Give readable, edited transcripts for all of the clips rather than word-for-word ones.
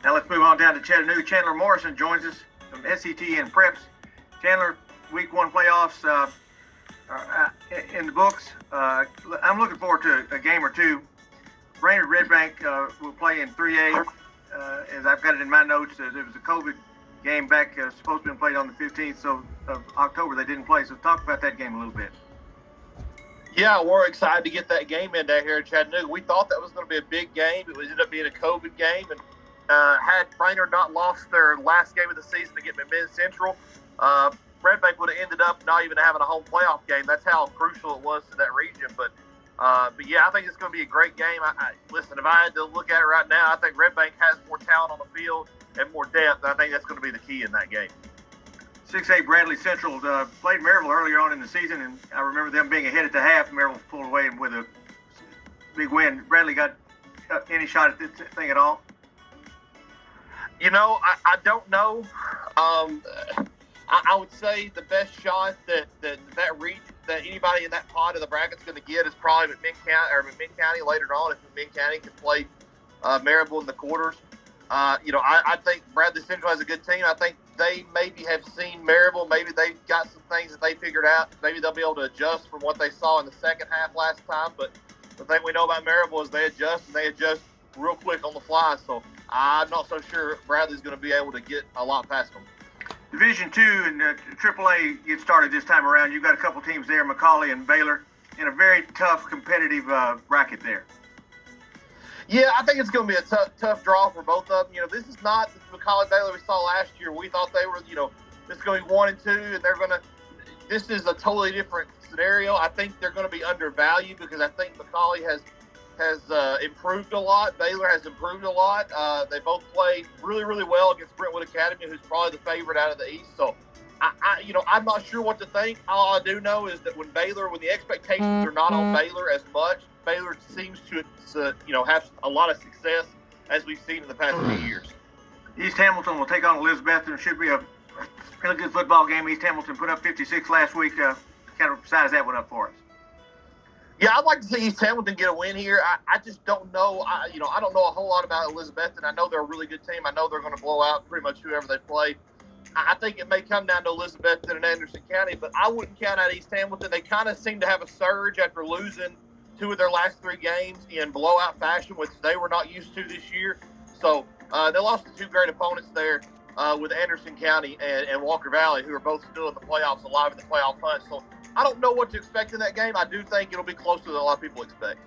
Now let's move on down to Chattanooga. Chandler Morrison joins us from SETN Preps. Chandler, Week 1 playoffs are in the books. I'm looking forward to a game or two. Brainerd Red Bank will play in 3A. As I've got it in my notes, there was a COVID game back supposed to be played on the 15th of October. They didn't play. So talk about that game a little bit. Yeah, we're excited to get that game in down here in Chattanooga. We thought that was going to be a big game. It ended up being a COVID game. And had Brainerd not lost their last game of the season to get McMinn Central, Red Bank would have ended up not even having a home playoff game. That's how crucial it was to that region. But yeah, I think it's going to be a great game. Listen, if I had to look at it right now, I think Red Bank has more talent on the field and more depth. I think that's going to be the key in that game. 6A Bradley Central played Maryville earlier on in the season, and I remember them being ahead at the half. Maryville pulled away with a big win. Bradley got any shot at this thing at all? You know, I don't know. I would say the best shot that anybody in that pod of the bracket's going to get is probably McMinn County later on if McMinn County can play Maryville in the quarters. I think Bradley Central has a good team. I think they maybe have seen Maryville. Maybe they've got some things that they figured out. Maybe they'll be able to adjust from what they saw in the second half last time. But the thing we know about Maryville is they adjust real quick on the fly. So I'm not so sure Bradley's going to be able to get a lot past them. Division II and AAA get started this time around. You've got a couple teams there, McCallie and Baylor, in a very tough competitive bracket there. Yeah, I think it's going to be a tough draw for both of them. You know, this is not the McCallie Baylor we saw last year. We thought they were, this is going to be 1 and 2, and this is a totally different scenario. I think they're going to be undervalued because I think McCallie has improved a lot. Baylor has improved a lot. They both played really, really well against Brentwood Academy, who's probably the favorite out of the East. So, I'm not sure what to think. All I do know is that when the expectations are not on Baylor as much, Baylor seems to have a lot of success as we've seen in the past few years. East Hamilton will take on Elizabeth. It should be a really good football game. East Hamilton put up 56 last week. Kind of size that one up for us. Yeah, I'd like to see East Hamilton get a win here. I just don't know. I don't know a whole lot about Elizabeth, and I know they're a really good team. I know they're going to blow out pretty much whoever they play. I think it may come down to Elizabeth and Anderson County, but I wouldn't count out East Hamilton. They kind of seem to have a surge after losing 2 of their last 3 games in blowout fashion, which they were not used to this year. So they lost to 2 great opponents there with Anderson County and Walker Valley, who are both still in the playoffs, alive in the playoff hunt. So I don't know what to expect in that game. I do think it'll be closer than a lot of people expect.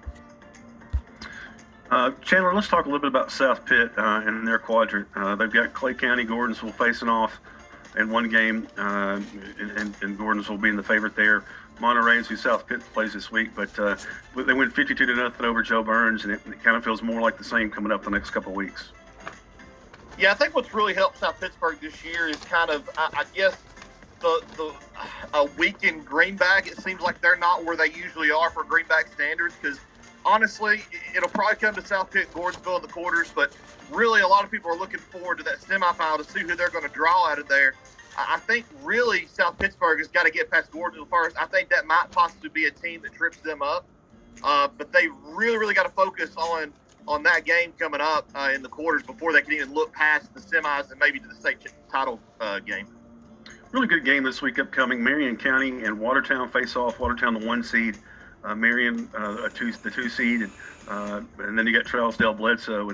Chandler, let's talk a little bit about South Pitt and their quadrant. They've got Clay County, Gordonsville facing off in one game, and Gordonsville being the favorite there. Monterey's who South Pitt plays this week, but they went 52-0 over Joe Burns, and it kind of feels more like the same coming up the next couple of weeks. Yeah, I think what's really helped South Pittsburgh this year is kind of, I guess, a weakened Greenback. It seems like they're not where they usually are for Greenback standards because, honestly, it'll probably come to South Pitt, Gordonsville in the quarters, but really a lot of people are looking forward to that semifinal to see who they're going to draw out of there. I think really South Pittsburgh has got to get past Gordonsville first. I think that might possibly be a team that trips them up, but they really, really got to focus on that game coming up in the quarters before they can even look past the semis and maybe to the state title game. Really good game this week upcoming. Marion County and Watertown face off. Watertown the 1 seed, Marion the 2 seed, and then you got Trousdale Bledsoe.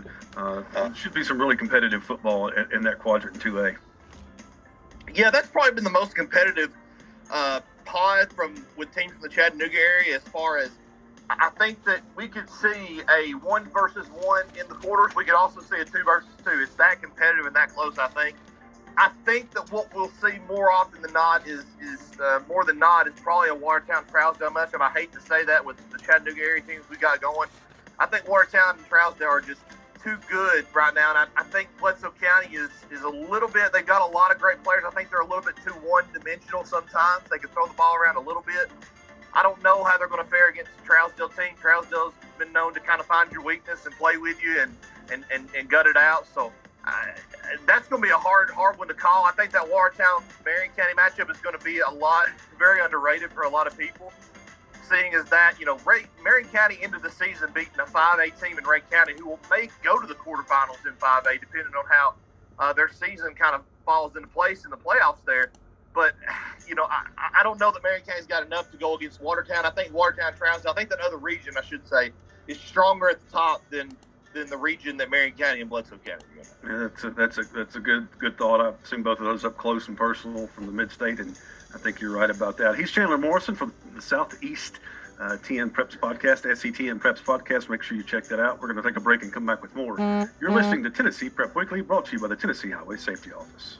And should be some really competitive football in that quadrant 2A. Yeah, that's probably been the most competitive pod with teams from the Chattanooga area as far as I think that we could see a 1 versus 1 in the quarters. We could also see a 2 versus 2. It's that competitive and that close, I think. I think that what we'll see more often than not is more than not is probably a Watertown-Trousdale matchup. I hate to say that with the Chattanooga area teams we got going. I think Watertown and Trousdale are just too good right now, and I think Bledsoe County is a little bit – they've got a lot of great players. I think they're a little bit too one-dimensional sometimes. They can throw the ball around a little bit. I don't know how they're going to fare against the Trousdale team. Trousdale's been known to kind of find your weakness and play with you and gut it out. So that's going to be a hard one to call. I think that Watertown-Marion County matchup is going to be very underrated for a lot of people. seeing is that, Marion County ended the season beating a 5A team in Ray County who may go to the quarterfinals in 5A depending on how their season kind of falls into place in the playoffs there. But, I don't know that Marion County's got enough to go against Watertown. I think Watertown travels. I think that other region, I should say, is stronger at the top than the region that Marion County and Bledsoe County are in. Yeah, that's a good thought. I've seen both of those up close and personal from the mid-state, and I think you're right about that. He's Chandler Morrison from the Southeast TN Preps Podcast, SCTN Preps Podcast. Make sure you check that out. We're going to take a break and come back with more. You're listening to Tennessee Prep Weekly, brought to you by the Tennessee Highway Safety Office.